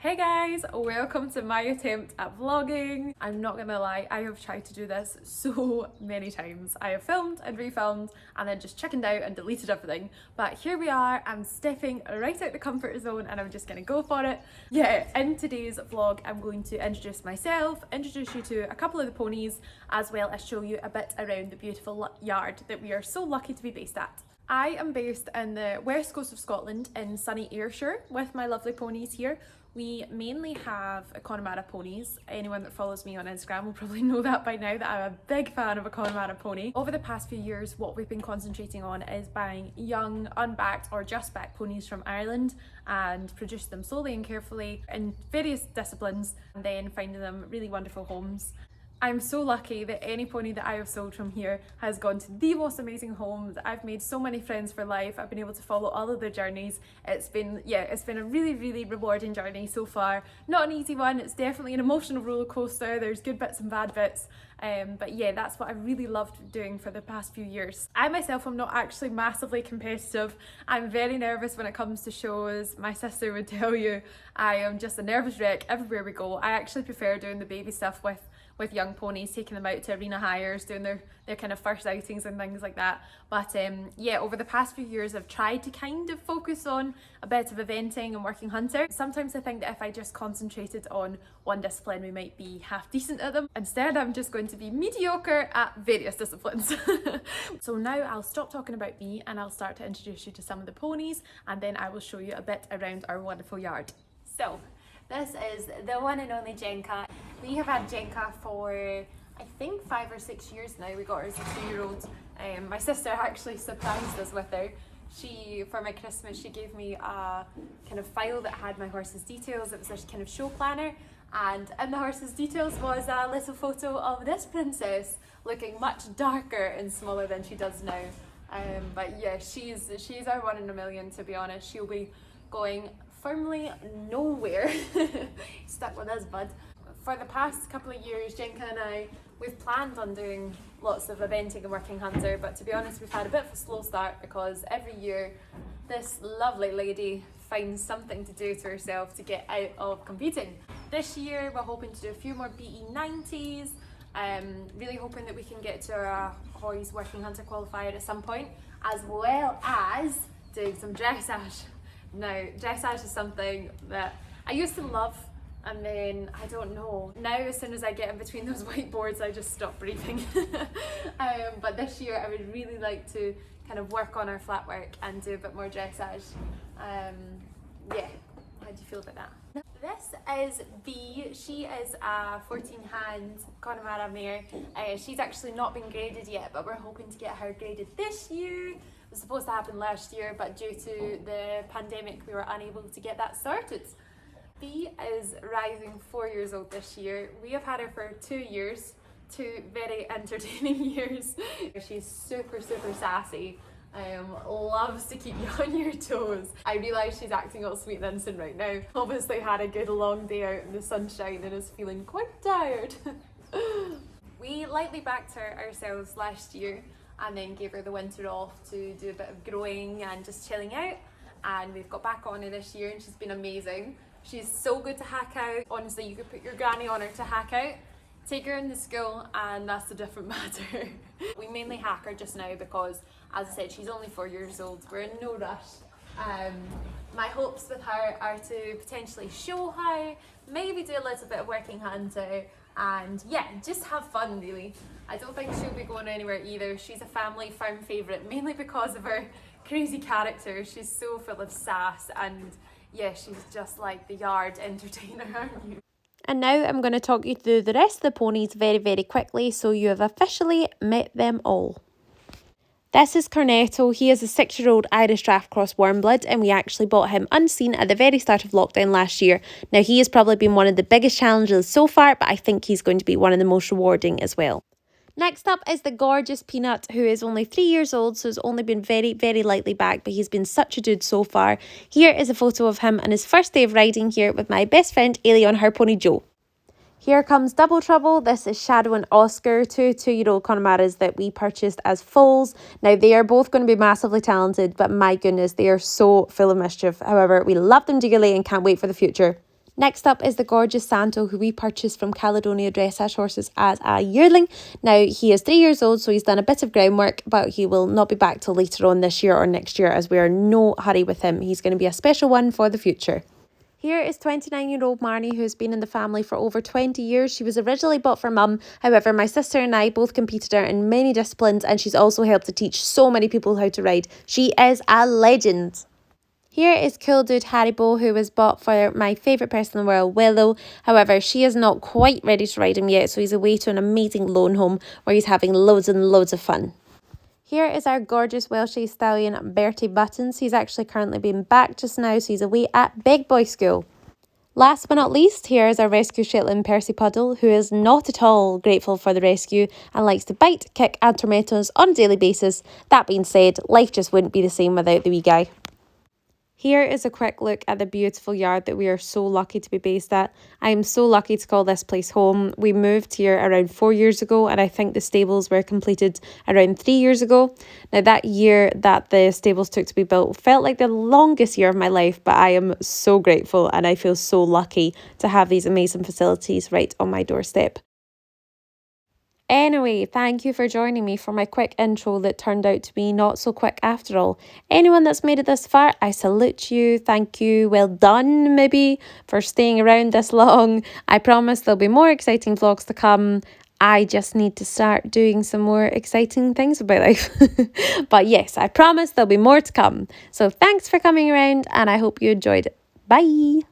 Hey guys, welcome to my attempt at vlogging. I'm not gonna lie, I have tried to do this so many times. I have filmed and refilmed and then just chickened out and deleted everything. But here we are, I'm stepping right out the comfort zone and I'm just gonna go for it. Yeah, in today's vlog, I'm going to introduce myself, introduce you to a couple of the ponies, as well as show you a bit around the beautiful yard that we are so lucky to be based at. I am based in the west coast of Scotland in sunny Ayrshire with my lovely ponies here. We mainly have Connemara ponies. Anyone that follows me on Instagram will probably know that by now, that I'm a big fan of a Connemara pony. Over the past few years, what we've been concentrating on is buying young, unbacked or just backed ponies from Ireland and produce them slowly and carefully in various disciplines and then finding them really wonderful homes. I'm so lucky that any pony that I have sold from here has gone to the most amazing homes. I've made so many friends for life. I've been able to follow all of their journeys. It's been a really rewarding journey so far. Not an easy one. It's definitely an emotional roller coaster. There's good bits and bad bits. But yeah, that's what I really loved doing for the past few years. I myself am not actually massively competitive. I'm very nervous when it comes to shows. My sister would tell you I am just a nervous wreck everywhere we go. I actually prefer doing the baby stuff with young ponies, taking them out to arena hires, doing their kind of first outings and things like that. But yeah, over the past few years I've tried to kind of focus on a bit of eventing and working hunter. Sometimes I think that if I just concentrated on one discipline we might be half decent at them. Instead I'm just going to be mediocre at various disciplines. So now I'll stop talking about me and I'll start to introduce you to some of the ponies, and then I will show you a bit around our wonderful yard. So this is the one and only Jenka. We have had Jenka for I think 5 or 6 years now. We got her as a 2-year-old. My sister actually surprised us with her. For my Christmas, she gave me a kind of file that had my horse's details. It was this kind of show planner, and in the horse's details was a little photo of this princess looking much darker and smaller than she does now. But yeah, she's our one in a million, to be honest. She'll be going firmly nowhere. Stuck with us, bud. For the past couple of years, Jenka and I, we've planned on doing lots of eventing and working hunter, but to be honest, we've had a bit of a slow start because every year this lovely lady finds something to do to herself to get out of competing. This year we're hoping to do a few more BE90s, really hoping that we can get to our Hoy's working hunter qualifier at some point, as well as doing some dressage. Now, dressage is something that I used to love, and then I don't know. Now, as soon as I get in between those whiteboards, I just stop breathing. But this year, I would really like to kind of work on our flat work and do a bit more dressage. Yeah, how do you feel about that? This is B. She is a 14-hand Connemara mare. She's actually not been graded yet, but we're hoping to get her graded this year. It was supposed to happen last year, but due to the pandemic we were unable to get that started. B is rising 4 years old this year. We have had her for 2 years, 2 very entertaining years. She's super sassy, loves to keep you on your toes. I realise she's acting all sweet and innocent right now. Obviously had a good long day out in the sunshine and is feeling quite tired. We lightly backed her ourselves last year and then gave her the winter off to do a bit of growing and just chilling out, and we've got back on her this year and she's been amazing. She's so good to hack out. Honestly, you could put your granny on her to hack out, take her into school, and that's a different matter. We mainly hack her just now because, as I said, she's only 4 years old. We're in no rush. My hopes with her are to potentially show her, maybe do a little bit of working hunter, and yeah, just have fun really. I don't think she'll be going anywhere either. She's a family farm favourite, mainly because of her crazy character. She's so full of sass, and yeah, she's just like the yard entertainer, aren't you? And now I'm going to talk you through the rest of the ponies very quickly, so you have officially met them all. This is Cornetto. He is a 6-year-old Irish draft cross warmblood, and we actually bought him unseen at the very start of lockdown last year. Now, he has probably been one of the biggest challenges so far, but I think he's going to be one of the most rewarding as well. Next up is the gorgeous Peanut, who is only 3 years old, so has only been very lightly backed, but he's been such a dude so far. Here is a photo of him on his first day of riding here with my best friend Ailey on her pony Joe. Here comes Double Trouble. This is Shadow and Oscar, 2 2-year-old Connemara's that we purchased as foals. Now, they are both going to be massively talented, but my goodness, they are so full of mischief. However, we love them dearly and can't wait for the future. Next up is the gorgeous Santo, who we purchased from Caledonia Dressage Horses as a yearling. Now, he is 3 years old, so he's done a bit of groundwork, but he will not be back till later on this year or next year, as we are in no hurry with him. He's going to be a special one for the future. Here is 29-year-old Marnie, who has been in the family for over 20 years. She was originally bought for mum. However, my sister and I both competed her in many disciplines, and she's also helped to teach so many people how to ride. She is a legend. Here is Cool Dude Haribo, who was bought for my favourite person in the world, Willow. However, she is not quite ready to ride him yet, so he's away to an amazing lone home where he's having loads and loads of fun. Here is our gorgeous Welsh stallion, Bertie Buttons. He's actually currently being back just now, so he's away at Big Boy School. Last but not least, here is our rescue Shetland Percy Puddle, who is not at all grateful for the rescue and likes to bite, kick and torment us on a daily basis. That being said, life just wouldn't be the same without the wee guy. Here is a quick look at the beautiful yard that we are so lucky to be based at. I am so lucky to call this place home. We moved here around 4 years ago, and I think the stables were completed around 3 years ago. Now, that year that the stables took to be built felt like the longest year of my life, but I am so grateful and I feel so lucky to have these amazing facilities right on my doorstep. Anyway, thank you for joining me for my quick intro that turned out to be not so quick after all. Anyone that's made it this far, I salute you. Thank you. Well done, maybe, for staying around this long. I promise there'll be more exciting vlogs to come. I just need to start doing some more exciting things with my life. But yes, I promise there'll be more to come. So thanks for coming around, and I hope you enjoyed it. Bye.